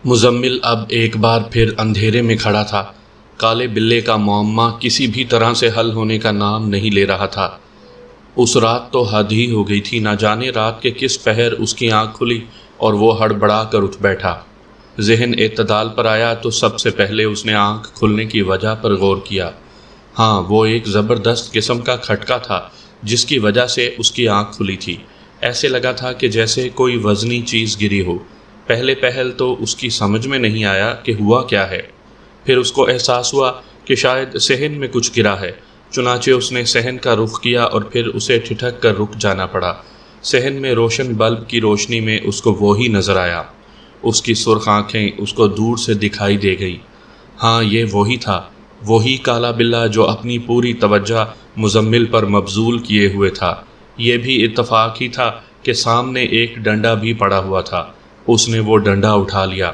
مزمل اب ایک بار پھر اندھیرے میں کھڑا تھا۔ کالے بلے کا معمہ کسی بھی طرح سے حل ہونے کا نام نہیں لے رہا تھا۔ اس رات تو حد ہی ہو گئی تھی، نہ جانے رات کے کس پہر اس کی آنکھ کھلی اور وہ ہڑبڑا کر اٹھ بیٹھا۔ ذہن اعتدال پر آیا تو سب سے پہلے اس نے آنکھ کھلنے کی وجہ پر غور کیا۔ ہاں، وہ ایک زبردست قسم کا کھٹکا تھا جس کی وجہ سے اس کی آنکھ کھلی تھی۔ ایسے لگا تھا کہ جیسے کوئی وزنی چیز گری ہو۔ پہلے پہل تو اس کی سمجھ میں نہیں آیا کہ ہوا کیا ہے، پھر اس کو احساس ہوا کہ شاید صحن میں کچھ گرا ہے۔ چنانچہ اس نے صحن کا رخ کیا اور پھر اسے ٹھٹک کر رک جانا پڑا۔ صحن میں روشن بلب کی روشنی میں اس کو وہی نظر آیا۔ اس کی سرخ آنکھیں اس کو دور سے دکھائی دے گئیں۔ ہاں، یہ وہی تھا، وہی کالا بلّا جو اپنی پوری توجہ مزمل پر مبذول کیے ہوئے تھا۔ یہ بھی اتفاق ہی تھا کہ سامنے ایک ڈنڈا بھی پڑا ہوا تھا۔ اس نے وہ ڈنڈا اٹھا لیا۔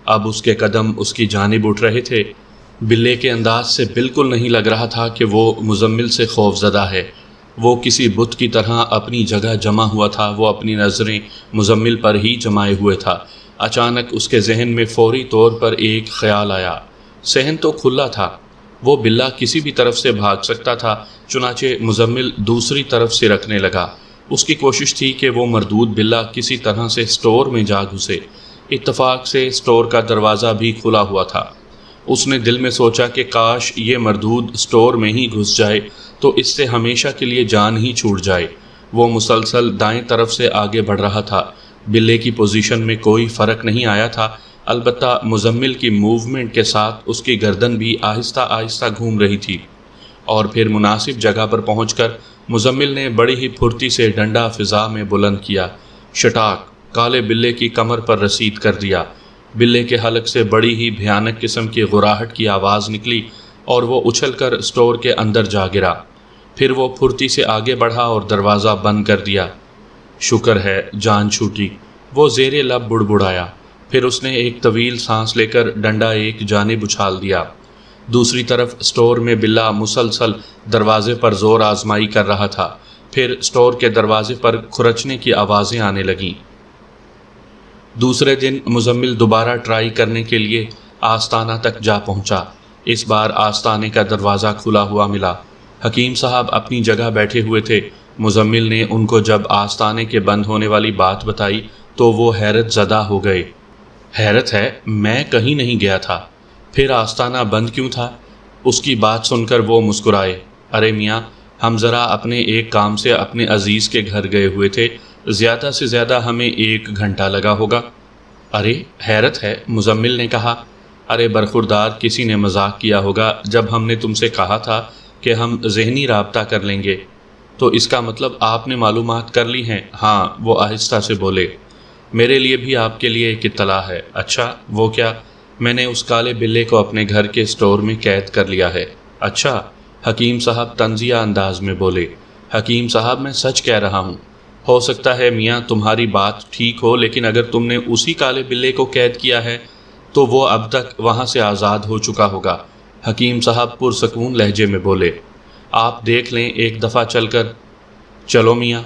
اب اس کے قدم اس کی جانب اٹھ رہے تھے۔ بلے کے انداز سے بالکل نہیں لگ رہا تھا کہ وہ مزمل سے خوف زدہ ہے۔ وہ کسی بت کی طرح اپنی جگہ جمع ہوا تھا، وہ اپنی نظریں مزمل پر ہی جمائے ہوئے تھا۔ اچانک اس کے ذہن میں فوری طور پر ایک خیال آیا۔ صحن تو کھلا تھا، وہ بلّا کسی بھی طرف سے بھاگ سکتا تھا، چنانچہ مزمل دوسری طرف سے رکھنے لگا۔ اس کی کوشش تھی کہ وہ مردود بلّا کسی طرح سے اسٹور میں جا گھسے۔ اتفاق سے اسٹور کا دروازہ بھی کھلا ہوا تھا۔ اس نے دل میں سوچا کہ کاش یہ مردود اسٹور میں ہی گھس جائے تو اس سے ہمیشہ کے لیے جان ہی چھوٹ جائے۔ وہ مسلسل دائیں طرف سے آگے بڑھ رہا تھا۔ بلے کی پوزیشن میں کوئی فرق نہیں آیا تھا، البتہ مزمل کی موومنٹ کے ساتھ اس کی گردن بھی آہستہ آہستہ گھوم رہی تھی۔ اور پھر مناسب جگہ پر پہنچ کر مزمل نے بڑی ہی پھرتی سے ڈنڈا فضا میں بلند کیا۔ شٹاک کالے بلے کی کمر پر رسید کر دیا۔ بلے کے حلق سے بڑی ہی بھیانک قسم کی غراہٹ کی آواز نکلی اور وہ اچھل کر اسٹور کے اندر جا گرا۔ پھر وہ پھرتی سے آگے بڑھا اور دروازہ بند کر دیا۔ شکر ہے جان چھوٹی، وہ زیر لب بڑبڑایا۔ پھر اس نے ایک طویل سانس لے کر ڈنڈا ایک جانب اچھال دیا۔ دوسری طرف اسٹور میں بلّا مسلسل دروازے پر زور آزمائی کر رہا تھا۔ پھر اسٹور کے دروازے پر کھرچنے کی آوازیں آنے لگیں۔ دوسرے دن مزمل دوبارہ ٹرائی کرنے کے لیے آستانہ تک جا پہنچا۔ اس بار آستانے کا دروازہ کھلا ہوا ملا۔ حکیم صاحب اپنی جگہ بیٹھے ہوئے تھے۔ مزمل نے ان کو جب آستانے کے بند ہونے والی بات بتائی تو وہ حیرت زدہ ہو گئے۔ حیرت ہے، میں کہیں نہیں گیا تھا، پھر آستانہ بند کیوں تھا؟ اس کی بات سن کر وہ مسکرائے۔ ارے میاں، ہم ذرا اپنے ایک کام سے اپنے عزیز کے گھر گئے ہوئے تھے، زیادہ سے زیادہ ہمیں 1 گھنٹہ لگا ہوگا۔ ارے حیرت ہے، مزمل نے کہا۔ ارے برخوردار، کسی نے مذاق کیا ہوگا جب ہم نے تم سے کہا تھا کہ ہم ذہنی رابطہ کر لیں گے۔ تو اس کا مطلب آپ نے معلومات کر لی ہیں؟ ہاں، وہ آہستہ سے بولے۔ میرے لیے بھی آپ کے لیے ایک اطلاع ہے۔ اچھا، وہ کیا؟ میں نے اس کالے بلے کو اپنے گھر کے اسٹور میں قید کر لیا ہے۔ اچھا، حکیم صاحب طنزیہ انداز میں بولے۔ حکیم صاحب، میں سچ کہہ رہا ہوں۔ ہو سکتا ہے میاں تمہاری بات ٹھیک ہو، لیکن اگر تم نے اسی کالے بلے کو قید کیا ہے تو وہ اب تک وہاں سے آزاد ہو چکا ہوگا۔ حکیم صاحب پرسکون لہجے میں بولے۔ آپ دیکھ لیں ایک دفعہ چل کر۔ چلو میاں۔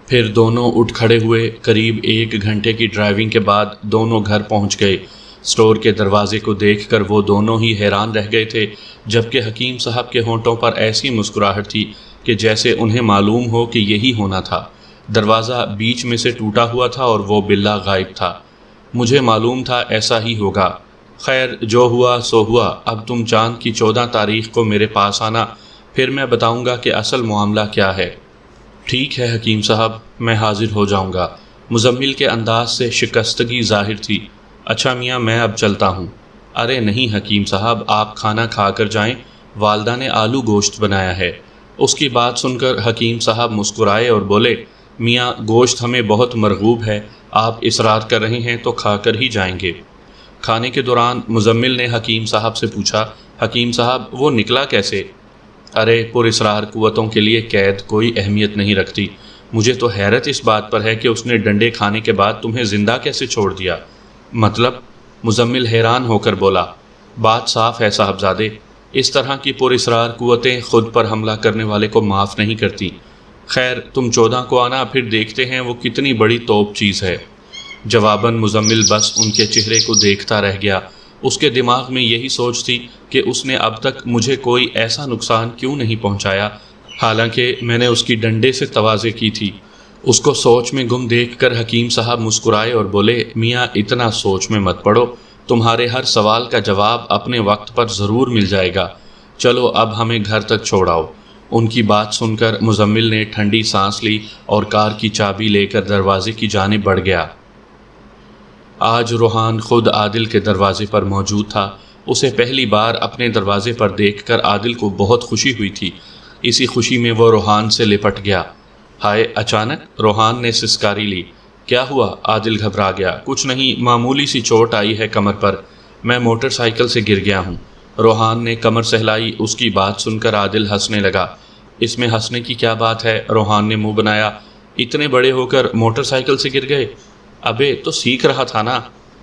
پھر دونوں اٹھ کھڑے ہوئے۔ قریب 1 گھنٹے کی ڈرائیونگ کے بعد دونوں گھر پہنچ گئے۔ اسٹور کے دروازے کو دیکھ کر وہ دونوں ہی حیران رہ گئے تھے، جبکہ حکیم صاحب کے ہونٹوں پر ایسی مسکراہٹ تھی کہ جیسے انہیں معلوم ہو کہ یہی ہونا تھا۔ دروازہ بیچ میں سے ٹوٹا ہوا تھا اور وہ بلّا غائب تھا۔ مجھے معلوم تھا ایسا ہی ہوگا۔ خیر، جو ہوا سو ہوا۔ اب تم چاند کی 14 تاریخ کو میرے پاس آنا، پھر میں بتاؤں گا کہ اصل معاملہ کیا ہے۔ ٹھیک ہے حکیم صاحب، میں حاضر ہو جاؤں گا۔ مزمل کے انداز سے شکستگی ظاہر تھی۔ اچھا میاں، میں اب چلتا ہوں۔ ارے نہیں حکیم صاحب، آپ کھانا کھا کر جائیں، والدہ نے آلو گوشت بنایا ہے۔ اس کی بات سن کر حکیم صاحب مسکرائے اور بولے، میاں گوشت ہمیں بہت مرغوب ہے، آپ اصرار کر رہے ہیں تو کھا کر ہی جائیں گے۔ کھانے کے دوران مزمل نے حکیم صاحب سے پوچھا، حکیم صاحب وہ نکلا کیسے؟ ارے پر اصرار قوتوں کے لیے قید کوئی اہمیت نہیں رکھتی۔ مجھے تو حیرت اس بات پر ہے کہ اس نے ڈنڈے کھانے کے بعد تمہیں زندہ کیسے چھوڑ دیا؟ مطلب؟ مزمل حیران ہو کر بولا۔ بات صاف ہے صاحبزادے، اس طرح کی پر اصرار قوتیں خود پر حملہ کرنے والے کو معاف نہیں کرتی۔ خیر، تم 14 کو آنا، پھر دیکھتے ہیں وہ کتنی بڑی توپ چیز ہے۔ جواباً مزمل بس ان کے چہرے کو دیکھتا رہ گیا۔ اس کے دماغ میں یہی سوچ تھی کہ اس نے اب تک مجھے کوئی ایسا نقصان کیوں نہیں پہنچایا، حالانکہ میں نے اس کی ڈنڈے سے توازے کی تھی۔ اس کو سوچ میں گم دیکھ کر حکیم صاحب مسکرائے اور بولے، میاں اتنا سوچ میں مت پڑو، تمہارے ہر سوال کا جواب اپنے وقت پر ضرور مل جائے گا، چلو اب ہمیں گھر تک چھوڑاؤ۔ ان کی بات سن کر مزمل نے ٹھنڈی سانس لی اور کار کی چابی لے کر دروازے کی جانب بڑھ گیا۔ آج روحان خود عادل کے دروازے پر موجود تھا۔ اسے پہلی بار اپنے دروازے پر دیکھ کر عادل کو بہت خوشی ہوئی تھی۔ اسی خوشی میں وہ روحان سے لپٹ گیا۔ ہائے، اچانک روحان نے سسکاری لی۔ کیا ہوا؟ عادل گھبرا گیا۔ کچھ نہیں، معمولی سی چوٹ آئی ہے کمر پر، میں موٹر سائیکل سے گر گیا ہوں۔ روحان نے کمر سہلائی۔ اس کی بات سن کر عادل ہنسنے لگا۔ اس میں ہنسنے کی کیا بات ہے؟ روحان نے منہ بنایا۔ اتنے بڑے ہو کر موٹر سائیکل سے گر گئے؟ ابے تو سیکھ رہا تھا نا،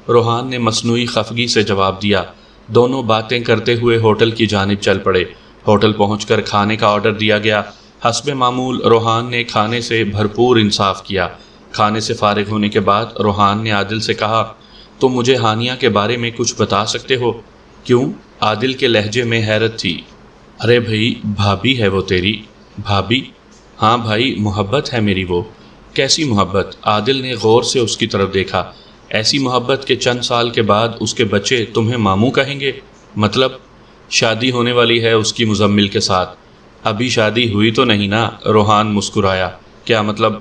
روحان نے مصنوعی خفگی سے جواب دیا۔ دونوں باتیں کرتے ہوئے ہوٹل کی جانب چل پڑے۔ ہوٹل پہنچ کر کھانے کا آرڈر دیا گیا۔ حسب معمول روحان نے کھانے سے بھرپور انصاف کیا۔ کھانے سے فارغ ہونے کے بعد روحان نے عادل سے کہا، تم مجھے ہانیہ کے بارے میں کچھ بتا سکتے ہو؟ کیوں؟ عادل کے لہجے میں حیرت تھی۔ ارے بھائی، بھابھی ہے وہ تیری۔ بھابھی؟ ہاں بھائی، محبت ہے میری وہ۔ کیسی محبت؟ عادل نے غور سے اس کی طرف دیکھا۔ ایسی محبت کہ چند سال کے بعد اس کے بچے تمہیں ماموں کہیں گے؟ مطلب؟ شادی ہونے والی ہے اس کی مزمل کے ساتھ۔ ابھی شادی ہوئی تو نہیں نا؟ روحان مسکرایا۔ کیا مطلب؟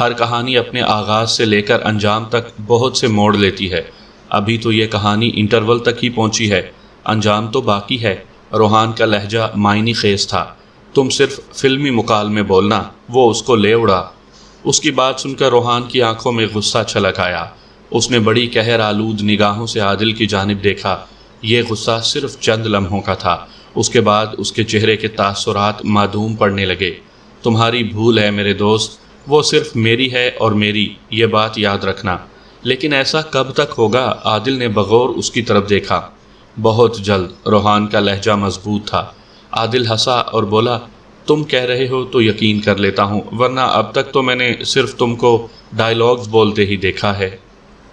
ہر کہانی اپنے آغاز سے لے کر انجام تک بہت سے موڑ لیتی ہے۔ ابھی تو یہ کہانی انٹرول تک ہی پہنچی ہے، انجام تو باقی ہے۔ روحان کا لہجہ معنی خیز تھا۔ تم صرف فلمی مکالمے بولنا، وہ اس کو لے اڑا۔ اس کی بات سن کر روحان کی آنکھوں میں غصہ چھلک آیا۔ اس نے بڑی قہر آلود نگاہوں سے عادل کی جانب دیکھا۔ یہ غصہ صرف چند لمحوں کا تھا، اس کے بعد اس کے چہرے کے تاثرات معدوم پڑنے لگے۔ تمہاری بھول ہے میرے دوست، وہ صرف میری ہے اور میری، یہ بات یاد رکھنا۔ لیکن ایسا کب تک ہوگا؟ عادل نے بغور اس کی طرف دیکھا۔ بہت جلد، روحان کا لہجہ مضبوط تھا۔ عادل ہنسا اور بولا، تم کہہ رہے ہو تو یقین کر لیتا ہوں، ورنہ اب تک تو میں نے صرف تم کو ڈائیلاگز بولتے ہی دیکھا ہے،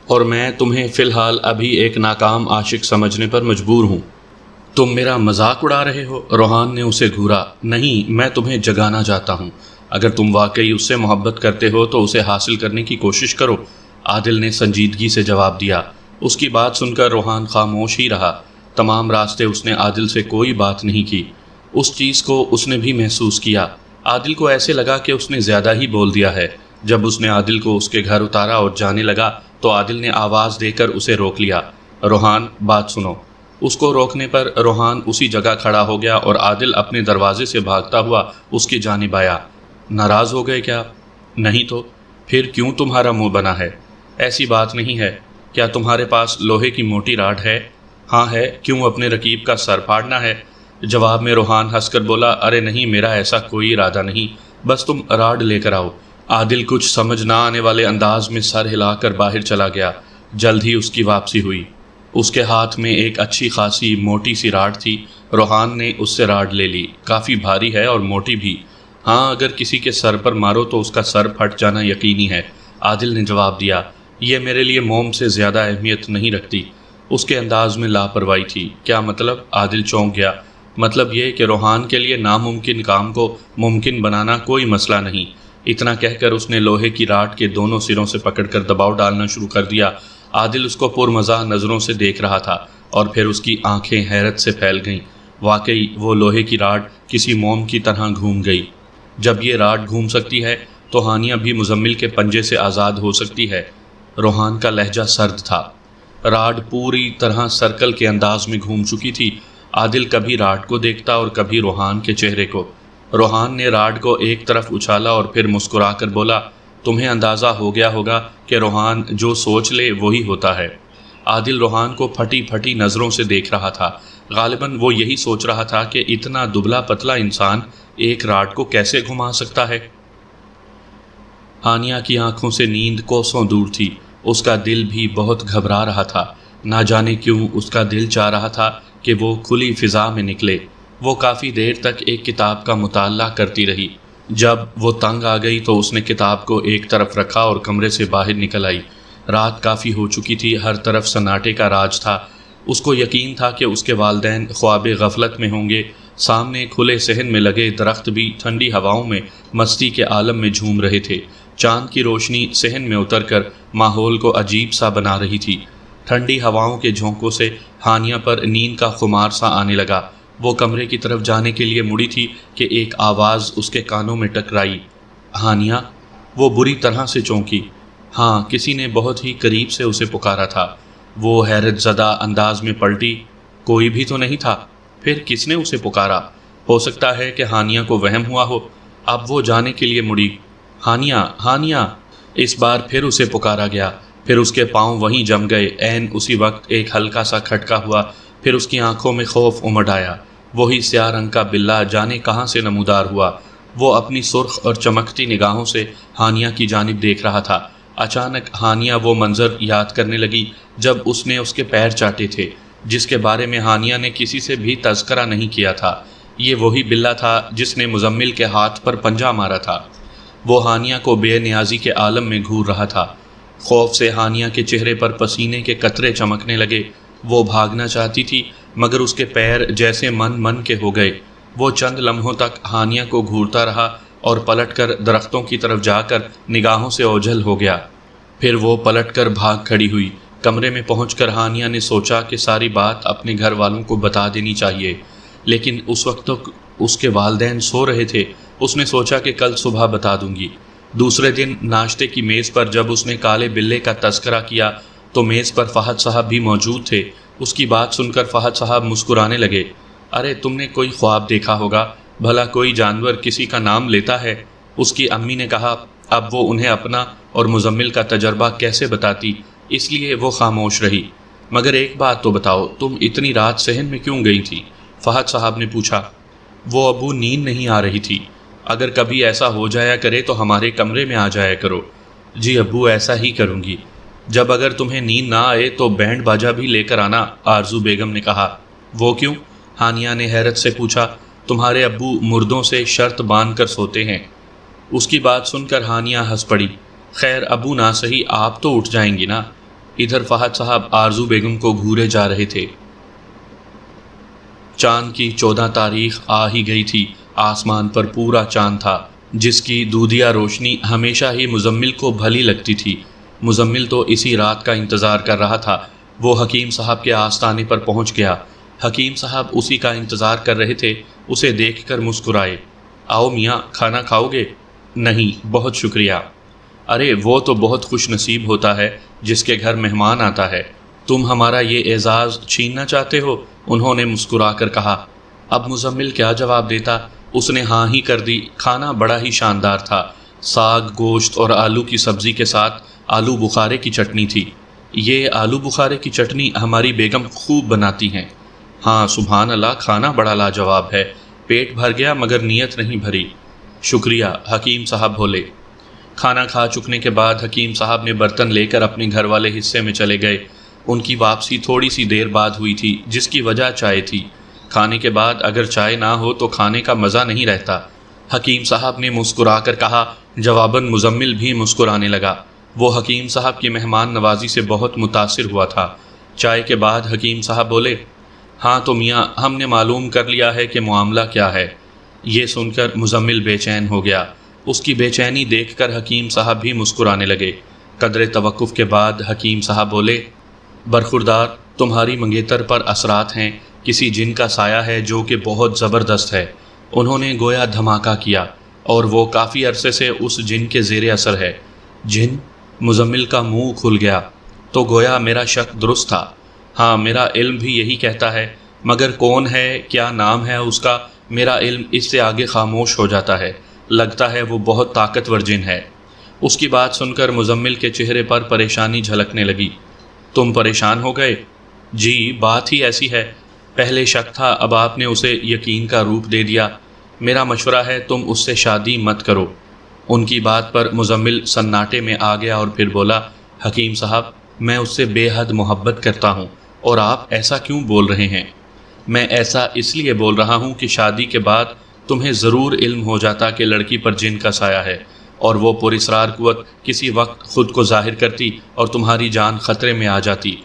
اور میں تمہیں فی الحال ابھی ایک ناکام عاشق سمجھنے پر مجبور ہوں۔ تم میرا مذاق اڑا رہے ہو؟ روحان نے اسے گھورا۔ نہیں، میں تمہیں جگانا چاہتا ہوں۔ اگر تم واقعی اس سے محبت کرتے ہو تو اسے حاصل کرنے کی کوشش کرو، عادل نے سنجیدگی سے جواب دیا۔ اس کی بات سن کر روحان خاموش ہی رہا۔ تمام راستے اس نے عادل سے کوئی بات نہیں کی۔ اس چیز کو اس نے بھی محسوس کیا۔ عادل کو ایسے لگا کہ اس نے زیادہ ہی بول دیا ہے۔ جب اس نے عادل کو اس کے گھر اتارا اور جانے لگا تو عادل نے آواز دے کر اسے روک لیا۔ روحان، بات سنو۔ اس کو روکنے پر روحان اسی جگہ کھڑا ہو گیا اور عادل اپنے دروازے سے بھاگتا ہوا اس کی جانب آیا۔ ناراض ہو گئے کیا؟ نہیں تو پھر کیوں تمہارا منہ بنا ہے؟ ایسی بات نہیں ہے۔ کیا تمہارے پاس لوہے کی موٹی راڈ ہے؟ ہاں ہے۔ کیوں اپنے رقیب کا سر پھاڑنا ہے؟ جواب میں روحان ہنس کر بولا، ارے نہیں، میرا ایسا کوئی ارادہ نہیں، بس تم راڈ لے کر آؤ۔ عادل کچھ سمجھ نہ آنے والے انداز میں سر ہلا کر باہر چلا گیا۔ جلد ہی اس کی واپسی ہوئی۔ اس کے ہاتھ میں ایک اچھی خاصی موٹی سی راڈ تھی۔ روحان نے اس سے راڈ لے لی۔ کافی بھاری ہے اور موٹی بھی۔ ہاں، اگر کسی کے سر پر مارو تو اس کا سر پھٹ جانا یقینی ہے، عادل نے جواب دیا۔ یہ میرے لیے موم سے زیادہ اہمیت نہیں رکھتی۔ اس کے انداز میں لاپرواہی تھی۔ کیا مطلب؟ عادل چونک گیا۔ مطلب یہ کہ روحان کے لیے ناممکن کام کو ممکن بنانا کوئی مسئلہ نہیں۔ اتنا کہہ کر اس نے لوہے کی راڈ کے دونوں سروں سے پکڑ کر دباؤ ڈالنا شروع کر دیا۔ عادل اس کو پرمزاح نظروں سے دیکھ رہا تھا اور پھر اس کی آنکھیں حیرت سے پھیل گئیں۔ واقعی وہ لوہے کی راڈ کسی موم کی طرح گھوم گئی۔ جب یہ راڈ گھوم سکتی ہے تو ہانیہ بھی مزمل کے پنجے سے آزاد ہو سکتی ہے۔ روحان کا لہجہ سرد تھا۔ راڈ پوری طرح سرکل کے انداز میں گھوم چکی تھی۔ عادل کبھی راڈ کو دیکھتا اور کبھی روحان کے چہرے کو۔ روحان نے راڈ کو ایک طرف اچھالا اور پھر مسکرا کر بولا، تمہیں اندازہ ہو گیا ہوگا کہ روحان جو سوچ لے وہی ہوتا ہے۔ عادل روحان کو پھٹی پھٹی نظروں سے دیکھ رہا تھا۔ غالباً وہ یہی سوچ رہا تھا کہ اتنا دبلا پتلا انسان ایک راڈ کو کیسے گھما سکتا ہے۔ ہانیہ کی آنکھوں سے نیند کوسوں دور تھی۔ اس کا دل بھی بہت گھبرا رہا تھا۔ نہ جانے کیوں اس کا دل چاہ رہا تھا کہ وہ کھلی فضا میں نکلے۔ وہ کافی دیر تک ایک کتاب کا مطالعہ کرتی رہی۔ جب وہ تنگ آ گئی تو اس نے کتاب کو ایک طرف رکھا اور کمرے سے باہر نکل آئی۔ رات کافی ہو چکی تھی، ہر طرف سناٹے کا راج تھا۔ اس کو یقین تھا کہ اس کے والدین خواب غفلت میں ہوں گے۔ سامنے کھلے صحن میں لگے درخت بھی ٹھنڈی ہواؤں میں مستی کے عالم میں جھوم رہے تھے۔ چاند کی روشنی صحن میں اتر کر ماحول کو عجیب سا بنا رہی تھی۔ ٹھنڈی ہواؤں کے جھونکوں سے ہانیہ پر نیند کا خمار سا آنے لگا۔ وہ کمرے کی طرف جانے کے لیے مڑی تھی کہ ایک آواز اس کے کانوں میں ٹکرائی۔ ہانیہ! وہ بری طرح سے چونکی۔ ہاں، کسی نے بہت ہی قریب سے اسے پکارا تھا۔ وہ حیرت زدہ انداز میں پلٹی۔ کوئی بھی تو نہیں تھا۔ پھر کس نے اسے پکارا؟ ہو سکتا ہے کہ ہانیہ کو وہم ہوا ہو۔ اب وہ جانے کے لیے مڑی۔ ہانیہ! ہانیہ! اس بار پھر اسے پکارا گیا۔ پھر اس کے پاؤں وہیں جم گئے۔ عین اسی وقت ایک ہلکا سا کھٹکا ہوا۔ پھر اس کی آنکھوں میں خوف امڈ آیا۔ وہی سیاہ رنگ کا بلّا جانے کہاں سے نمودار ہوا۔ وہ اپنی سرخ اور چمکتی نگاہوں سے ہانیہ کی جانب دیکھ رہا تھا۔ اچانک ہانیہ وہ منظر یاد کرنے لگی جب اس نے اس کے پیر چاٹے تھے، جس کے بارے میں ہانیہ نے کسی سے بھی تذکرہ نہیں کیا تھا۔ یہ وہی بلّا تھا جس نے مزمل کے ہاتھ پر پنجہ مارا تھا۔ وہ ہانیہ کو بے نیازی کے عالم میں گھور رہا تھا۔ خوف سے ہانیہ کے چہرے پر پسینے کے قطرے چمکنے لگے۔ وہ بھاگنا چاہتی تھی مگر اس کے پیر جیسے من کے ہو گئے۔ وہ چند لمحوں تک ہانیہ کو گھورتا رہا اور پلٹ کر درختوں کی طرف جا کر نگاہوں سے اوجھل ہو گیا۔ پھر وہ پلٹ کر بھاگ کھڑی ہوئی۔ کمرے میں پہنچ کر ہانیہ نے سوچا کہ ساری بات اپنے گھر والوں کو بتا دینی چاہیے، لیکن اس وقت تک اس کے والدین سو رہے تھے۔ اس نے سوچا کہ کل صبح بتا دوں گی۔ دوسرے دن ناشتے کی میز پر جب اس نے کالے بلے کا تذکرہ کیا تو میز پر فہد صاحب بھی موجود تھے۔ اس کی بات سن کر فہد صاحب مسکرانے لگے۔ ارے تم نے کوئی خواب دیکھا ہوگا، بھلا کوئی جانور کسی کا نام لیتا ہے؟ اس کی امی نے کہا۔ اب وہ انہیں اپنا اور مزمل کا تجربہ کیسے بتاتی، اس لیے وہ خاموش رہی۔ مگر ایک بات تو بتاؤ، تم اتنی رات صحن میں کیوں گئی تھی؟ فہد صاحب نے پوچھا۔ وہ ابو نیند نہیں آ رہی تھی۔ اگر کبھی ایسا ہو جایا کرے تو ہمارے کمرے میں آ جایا کرو۔ جی ابو، ایسا ہی کروں گی۔ جب اگر تمہیں نیند نہ آئے تو بینڈ باجا بھی لے کر آنا، آرزو بیگم نے کہا۔ وہ کیوں؟ ہانیہ نے حیرت سے پوچھا۔ تمہارے ابو مردوں سے شرط باندھ کر سوتے ہیں۔ اس کی بات سن کر ہانیہ ہنس پڑی۔ خیر ابو نہ صحیح، آپ تو اٹھ جائیں گی نا۔ ادھر فہد صاحب آرزو بیگم کو گھورے جا رہے تھے۔ چاند کی 14 تاریخ آ ہی گئی تھی۔ آسمان پر پورا چاند تھا، جس کی دودھیا روشنی ہمیشہ ہی مزمل کو بھلی لگتی تھی۔ مزمل تو اسی رات کا انتظار کر رہا تھا۔ وہ حکیم صاحب کے آستانے پر پہنچ گیا۔ حکیم صاحب اسی کا انتظار کر رہے تھے۔ اسے دیکھ کر مسکرائے۔ آؤ میاں، کھانا کھاؤ گے؟ نہیں بہت شکریہ۔ ارے وہ تو بہت خوش نصیب ہوتا ہے جس کے گھر مہمان آتا ہے۔ تم ہمارا یہ اعزاز چھیننا چاہتے ہو؟ انہوں نے مسکرا کر کہا۔ اب مزمل کیا جواب دیتا؟ اس نے ہاں ہی کر دی۔ کھانا بڑا ہی شاندار تھا۔ ساگ، گوشت اور آلو کی سبزی کے ساتھ آلو بخارے کی چٹنی تھی۔ یہ آلو بخارے کی چٹنی ہماری بیگم خوب بناتی ہیں۔ ہاں سبحان اللہ، کھانا بڑا لاجواب ہے۔ پیٹ بھر گیا مگر نیت نہیں بھری۔ شکریہ، حکیم صاحب بولے۔ کھانا کھا چکنے کے بعد حکیم صاحب نے برتن لے کر اپنے گھر والے حصے میں چلے گئے۔ ان کی واپسی تھوڑی سی دیر بعد ہوئی تھی، جس کی وجہ چائے تھی۔ کھانے کے بعد اگر چائے نہ ہو تو کھانے کا مزہ نہیں رہتا، حکیم صاحب نے مسکرا کر کہا۔ جواباً مزمل بھی مسکرانے لگا۔ وہ حکیم صاحب کی مہمان نوازی سے بہت متاثر ہوا تھا۔ چائے کے بعد حکیم صاحب بولے، ہاں تو میاں، ہم نے معلوم کر لیا ہے کہ معاملہ کیا ہے۔ یہ سن کر مزمل بے چین ہو گیا۔ اس کی بے چینی دیکھ کر حکیم صاحب بھی مسکرانے لگے۔ قدر توقف کے بعد حکیم صاحب بولے، برخوردار، تمہاری منگیتر پر اثرات ہیں، کسی جن کا سایہ ہے جو کہ بہت زبردست ہے۔ انہوں نے گویا دھماکہ کیا اور وہ کافی عرصے سے اس جن کے زیر اثر ہے۔ جن؟ مزمل کا منہ کھل گیا۔ تو گویا میرا شک درست تھا۔ ہاں میرا علم بھی یہی کہتا ہے، مگر کون ہے، کیا نام ہے اس کا، میرا علم اس سے آگے خاموش ہو جاتا ہے۔ لگتا ہے وہ بہت طاقتور جن ہے۔ اس کی بات سن کر مزمل کے چہرے پر پریشانی جھلکنے لگی۔ تم پریشان ہو گئے؟ جی بات ہی ایسی ہے، پہلے شک تھا، اب آپ نے اسے یقین کا روپ دے دیا۔ میرا مشورہ ہے تم اس سے شادی مت کرو۔ ان کی بات پر مزمل سناٹے میں آ گیا اور پھر بولا، حکیم صاحب میں اس سے بے حد محبت کرتا ہوں، اور آپ ایسا کیوں بول رہے ہیں؟ میں ایسا اس لیے بول رہا ہوں کہ شادی کے بعد تمہیں ضرور علم ہو جاتا کہ لڑکی پر جن کا سایہ ہے، اور وہ پراسرار قوت کسی وقت خود کو ظاہر کرتی اور تمہاری جان خطرے میں آ جاتی۔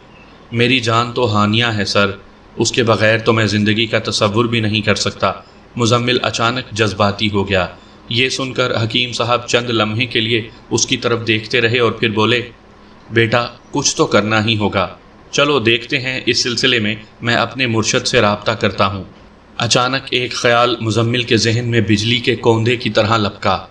میری جان تو ہانیہ ہے سر، اس کے بغیر تو میں زندگی کا تصور بھی نہیں کر سکتا۔ مزمل اچانک جذباتی ہو گیا۔ یہ سن کر حکیم صاحب چند لمحے کے لیے اس کی طرف دیکھتے رہے اور پھر بولے، بیٹا کچھ تو کرنا ہی ہوگا، چلو دیکھتے ہیں، اس سلسلے میں اپنے مرشد سے رابطہ کرتا ہوں۔ اچانک ایک خیال مزمل کے ذہن میں بجلی کے کوندے کی طرح لپکا۔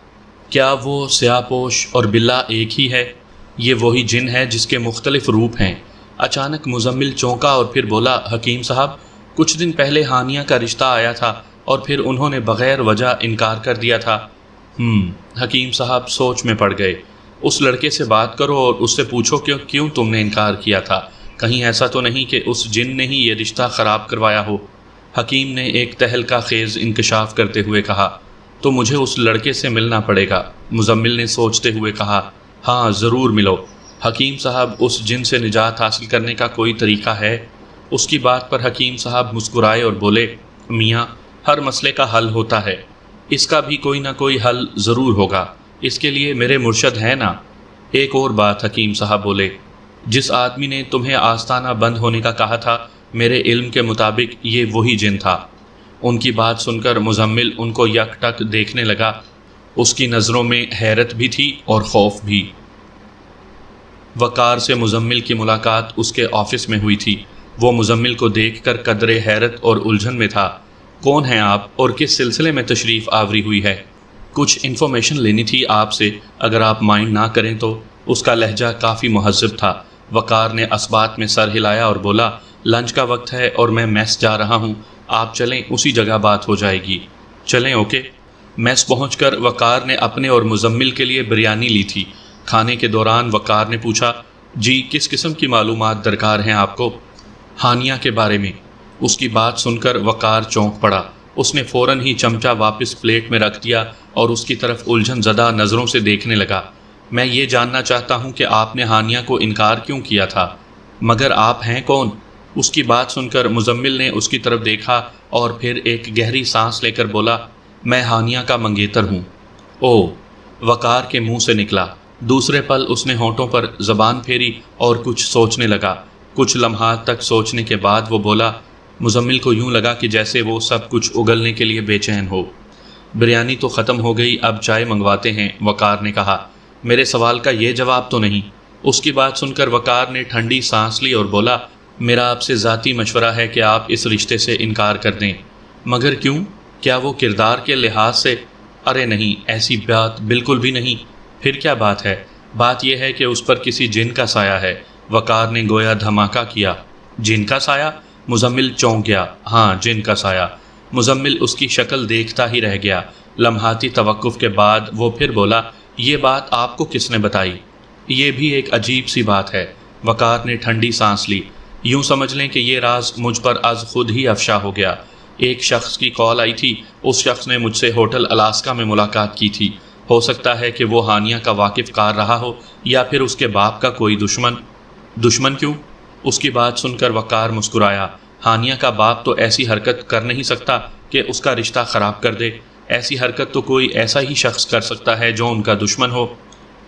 کیا وہ سیاہ پوش اور بلا ایک ہی ہے؟ یہ وہی جن ہے جس کے مختلف روپ ہیں؟ اچانک مزمل چونکا اور پھر بولا، حکیم صاحب کچھ دن پہلے ہانیہ کا رشتہ آیا تھا اور پھر انہوں نے بغیر وجہ انکار کر دیا تھا۔ حکیم صاحب سوچ میں پڑ گئے۔ اس لڑکے سے بات کرو اور اس سے پوچھو کہ کیوں تم نے انکار کیا تھا، کہیں ایسا تو نہیں کہ اس جن نے ہی یہ رشتہ خراب کروایا ہو؟ حکیم نے ایک تہلکہ خیز انکشاف کرتے ہوئے کہا، تو مجھے اس لڑکے سے ملنا پڑے گا۔ مزمل نے سوچتے ہوئے کہا، ہاں ضرور ملو۔ حکیم صاحب اس جن سے نجات حاصل کرنے کا کوئی طریقہ ہے؟ اس کی بات پر حکیم صاحب مسکرائے اور بولے، میاں ہر مسئلے کا حل ہوتا ہے، اس کا بھی کوئی نہ کوئی حل ضرور ہوگا، اس کے لیے میرے مرشد ہیں نا۔ ایک اور بات حکیم صاحب بولے، جس آدمی نے تمہیں آستانہ بند ہونے کا کہا تھا، میرے علم کے مطابق یہ وہی جن تھا۔ ان کی بات سن کر مزمل ان کو یک ٹک دیکھنے لگا۔ اس کی نظروں میں حیرت بھی تھی اور خوف بھی۔ وقار سے مزمل کی ملاقات اس کے آفس میں ہوئی تھی۔ وہ مزمل کو دیکھ کر قدرے حیرت اور الجھن میں تھا۔ کون ہیں آپ اور کس سلسلے میں تشریف آوری ہوئی ہے؟ کچھ انفارمیشن لینی تھی آپ سے، اگر آپ مائنڈ نہ کریں تو۔ اس کا لہجہ کافی مہذب تھا۔ وقار نے اسبات میں سر ہلایا اور بولا، لنچ کا وقت ہے اور میں میس جا رہا ہوں، آپ چلیں، اسی جگہ بات ہو جائے گی۔ چلیں، اوکے۔ میس پہنچ کر وقار نے اپنے اور مزمل کے لیے بریانی لی تھی۔ کھانے کے دوران وقار نے پوچھا، جی کس قسم کی معلومات درکار ہیں آپ کو؟ ہانیہ کے بارے میں۔ اس کی بات سن کر وقار چونک پڑا۔ اس نے فوراً ہی چمچہ واپس پلیٹ میں رکھ دیا اور اس کی طرف الجھن زدہ نظروں سے دیکھنے لگا۔ میں یہ جاننا چاہتا ہوں کہ آپ نے ہانیہ کو انکار کیوں کیا تھا؟ مگر آپ ہیں کون؟ اس کی بات سن کر مزمل نے اس کی طرف دیکھا اور پھر ایک گہری سانس لے کر بولا، میں ہانیہ کا منگیتر ہوں۔ او، وقار کے منہ سے نکلا۔ دوسرے پل اس نے ہونٹوں پر زبان پھیری اور کچھ سوچنے لگا۔ کچھ لمحات تک سوچنے کے بعد وہ بولا۔ مزمل کو یوں لگا کہ جیسے وہ سب کچھ اگلنے کے لیے بے چین ہو۔ بریانی تو ختم ہو گئی، اب چائے منگواتے ہیں، وقار نے کہا۔ میرے سوال کا یہ جواب تو نہیں؟ اس کی بات سن کر وقار نے ٹھنڈی سانس لی اور بولا، میرا آپ سے ذاتی مشورہ ہے کہ آپ اس رشتے سے انکار کر دیں۔ مگر کیوں؟ کیا وہ کردار کے لحاظ سے؟ ارے نہیں، ایسی بات بالکل بھی نہیں۔ پھر کیا بات ہے؟ بات یہ ہے کہ اس پر کسی جن کا سایہ ہے۔ وقار نے گویا دھماکہ کیا۔ جن کا سایہ؟ مزمل چونک گیا۔ ہاں، جن کا سایہ۔ مزمل اس کی شکل دیکھتا ہی رہ گیا۔ لمحاتی توقف کے بعد وہ پھر بولا، یہ بات آپ کو کس نے بتائی؟ یہ بھی ایک عجیب سی بات ہے۔ وقار نے ٹھنڈی سانس لی۔ یوں سمجھ لیں کہ یہ راز مجھ پر از خود ہی افشا ہو گیا۔ ایک شخص کی کال آئی تھی، اس شخص نے مجھ سے ہوٹل الاسکا میں ملاقات کی تھی۔ ہو سکتا ہے کہ وہ ہانیہ کا واقف کار رہا ہو یا پھر اس کے باپ کا کوئی دشمن۔ دشمن کیوں؟ اس کی بات سن کر وقار مسکرایا۔ ہانیہ کا باپ تو ایسی حرکت کر نہیں سکتا کہ اس کا رشتہ خراب کر دے۔ ایسی حرکت تو کوئی ایسا ہی شخص کر سکتا ہے جو ان کا دشمن ہو۔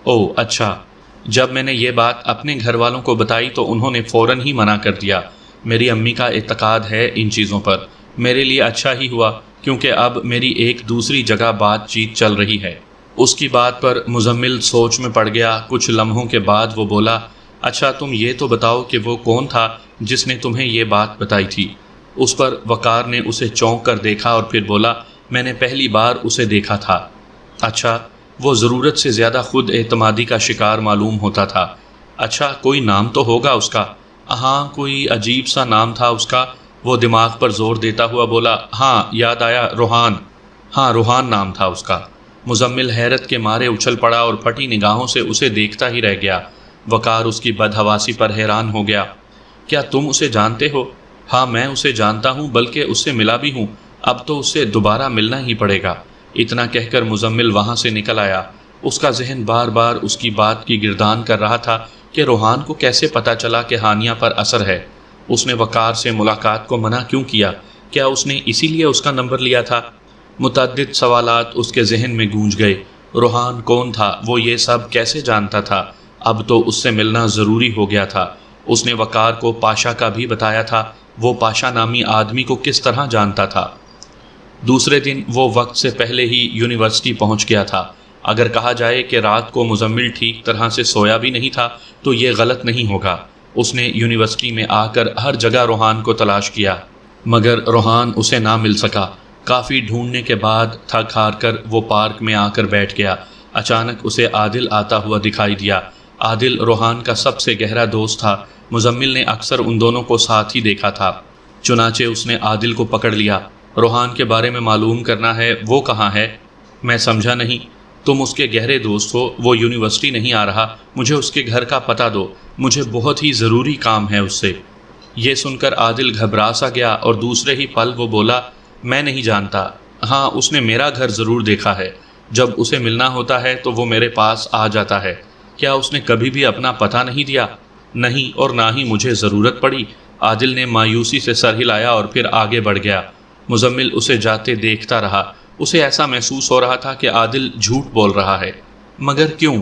او اچھا۔ جب میں نے یہ بات اپنے گھر والوں کو بتائی تو انہوں نے فوراً ہی منع کر دیا۔ میری امی کا اعتقاد ہے ان چیزوں پر۔ میرے لیے اچھا ہی ہوا کیونکہ اب میری ایک دوسری جگہ بات چیت چل رہی ہے۔ اس کی بات پر مزمل سوچ میں پڑ گیا۔ کچھ لمحوں کے بعد وہ بولا، اچھا تم یہ تو بتاؤ کہ وہ کون تھا جس نے تمہیں یہ بات بتائی تھی؟ اس پر وقار نے اسے چونک کر دیکھا اور پھر بولا، میں نے پہلی بار اسے دیکھا تھا۔ اچھا، وہ ضرورت سے زیادہ خود اعتمادی کا شکار معلوم ہوتا تھا۔ اچھا، کوئی نام تو ہوگا اس کا؟ ہاں، کوئی عجیب سا نام تھا اس کا۔ وہ دماغ پر زور دیتا ہوا بولا، ہاں یاد آیا، روحان۔ ہاں، روحان نام تھا اس کا۔ مزمل حیرت کے مارے اچھل پڑا اور پھٹی نگاہوں سے اسے دیکھتا ہی رہ گیا۔ وقار اس کی بدحواسی پر حیران ہو گیا۔ کیا تم اسے جانتے ہو؟ ہاں، میں اسے جانتا ہوں، بلکہ اس سے ملا بھی ہوں۔ اب تو اس سے دوبارہ ملنا ہی پڑے گا۔ اتنا کہہ کر مزمل وہاں سے نکل آیا۔ اس کا ذہن بار بار اس کی بات کی گردان کر رہا تھا کہ روحان کو کیسے پتہ چلا کہ ہانیہ پر اثر ہے؟ اس نے وقار سے ملاقات کو منع کیوں کیا؟ کیا اس نے اسی لیے اس کا نمبر لیا تھا؟ متعدد سوالات اس کے ذہن میں گونج گئے۔ روحان کون تھا؟ وہ یہ سب کیسے جانتا تھا؟ اب تو اس سے ملنا ضروری ہو گیا تھا۔ اس نے وقار کو پاشا کا بھی بتایا تھا۔ وہ پاشا نامی آدمی کو کس طرح جانتا تھا؟ دوسرے دن وہ وقت سے پہلے ہی یونیورسٹی پہنچ گیا تھا۔ اگر کہا جائے کہ رات کو مزمل ٹھیک طرح سے سویا بھی نہیں تھا تو یہ غلط نہیں ہوگا۔ اس نے یونیورسٹی میں آ کر ہر جگہ روحان کو تلاش کیا، مگر روحان اسے نہ مل سکا۔ کافی ڈھونڈنے کے بعد تھک ہار کر وہ پارک میں آ کر بیٹھ گیا۔ اچانک اسے عادل آتا ہوا دکھائی دیا۔ عادل روحان کا سب سے گہرا دوست تھا۔ مزمل نے اکثر ان دونوں کو ساتھ ہی دیکھا تھا۔ چنانچہ اس نے عادل کو پکڑ لیا۔ روحان کے بارے میں معلوم کرنا ہے۔ وہ کہاں ہے؟ میں سمجھا نہیں۔ تم اس کے گہرے دوست ہو، وہ یونیورسٹی نہیں آ رہا، مجھے اس کے گھر کا پتہ دو، مجھے بہت ہی ضروری کام ہے اس سے۔ یہ سن کر عادل گھبرا سا گیا اور دوسرے ہی پل وہ بولا، میں نہیں جانتا۔ ہاں، اس نے میرا گھر ضرور دیکھا ہے۔ جب اسے ملنا ہوتا ہے تو وہ میرے پاس آ جاتا ہے۔ کیا اس نے کبھی بھی اپنا پتہ نہیں دیا؟ نہیں، اور نہ ہی مجھے ضرورت پڑی۔ عادل نے مایوسی سے سر ہلایا اور پھر آگے بڑھ گیا۔ مزمل اسے جاتے دیکھتا رہا۔ اسے ایسا محسوس ہو رہا تھا کہ عادل جھوٹ بول رہا ہے، مگر کیوں؟